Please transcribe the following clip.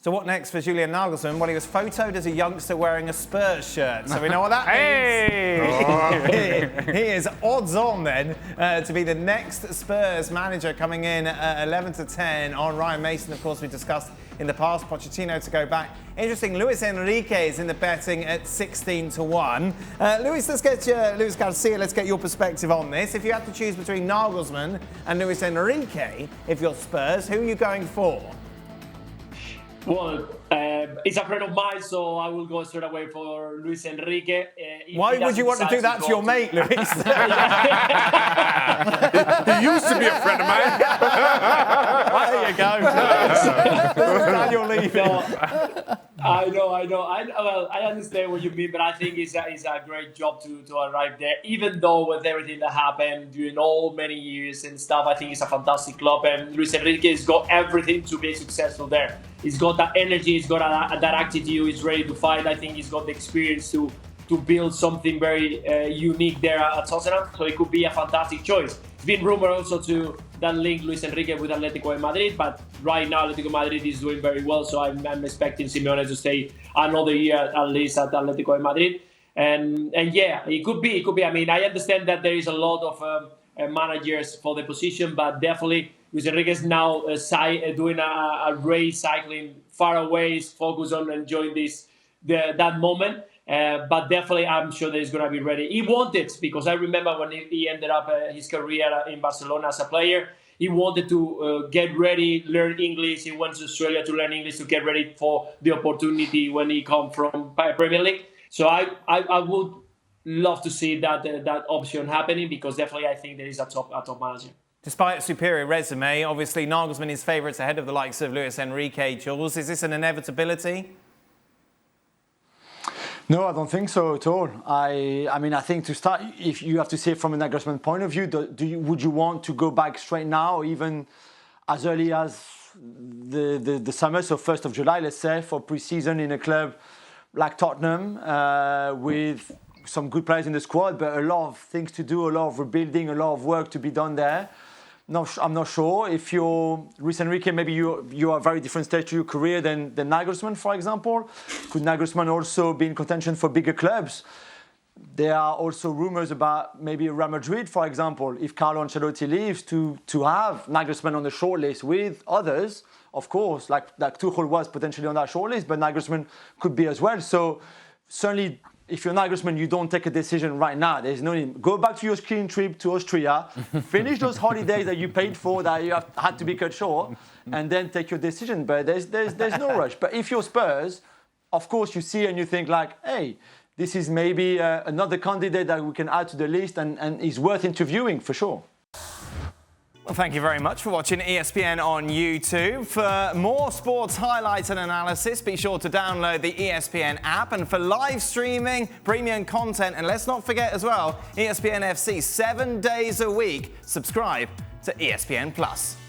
So what next for Julian Nagelsmann? Well, he was photoed as a youngster wearing a Spurs shirt, so we know what that means. He is odds on then to be the next Spurs manager coming in at 11 to 10 on Ryan Mason. Of course, we discussed in the past, Pochettino to go back. Interesting, Luis Enrique is in the betting at 16 to 1. Luis Garcia, let's get your perspective on this. If you had to choose between Nagelsmann and Luis Enrique, if you're Spurs, who are you going for? Well, it's a friend of mine, so I will go straight away for Luis Enrique. Why would you want to do that to your mate, Luis? He used to be a friend of mine. There you go. Daniel leaving. I know. I understand what you mean, but I think it's a great job to arrive there. Even though with everything that happened during all many years and stuff, I think it's a fantastic club. And Luis Enrique has got everything to be successful there. He's got that energy, he's got that attitude, he's ready to fight. I think he's got the experience to build something very unique there at Tottenham. So it could be a fantastic choice. It's been rumored also to that link Luis Enrique with Atletico de Madrid, but right now Atletico Madrid is doing very well, so I'm expecting Simeone to stay another year at least at Atletico de Madrid. And yeah, it could be. I mean, I understand that there is a lot of managers for the position, but definitely Luis Enrique is now doing a race cycling far away, is focused on enjoying that moment. But definitely, I'm sure that he's going to be ready. He wanted, because I remember when he ended up his career in Barcelona as a player, he wanted to get ready, learn English. He went to Australia to learn English to get ready for the opportunity when he come from Premier League. So I would love to see that option happening, because definitely I think there is a top manager. Despite a superior resume, obviously Nagelsmann is favourites ahead of the likes of Luis Enrique. Jules, is this an inevitability? No, I don't think so at all. I mean, I think to start, if you have to say from a Nagelsmann point of view, would you want to go back straight now, or even as early as the summer, so 1st of July, let's say, for pre-season in a club like Tottenham with some good players in the squad, but a lot of things to do, a lot of rebuilding, a lot of work to be done there. No, I'm not sure. If you're Luis Enrique, maybe you are a very different stage to your career than Nagelsmann, for example. Could Nagelsmann also be in contention for bigger clubs? There are also rumours about maybe Real Madrid, for example, if Carlo Ancelotti leaves, to have Nagelsmann on the shortlist with others, of course, like Tuchel was potentially on that shortlist, but Nagelsmann could be as well. So certainly, if you're Nagelsmann, you don't take a decision right now. There's no need. Go back to your skiing trip to Austria, finish those holidays that you paid for that you had to be cut short, and then take your decision. But there's no rush. But if you're Spurs, of course you see and you think like, hey, this is maybe another candidate that we can add to the list and is worth interviewing for sure. Well, thank you very much for watching ESPN on YouTube. For more sports highlights and analysis, be sure to download the ESPN app. And for live streaming, premium content, and let's not forget as well, ESPN FC 7 days a week. Subscribe to ESPN+.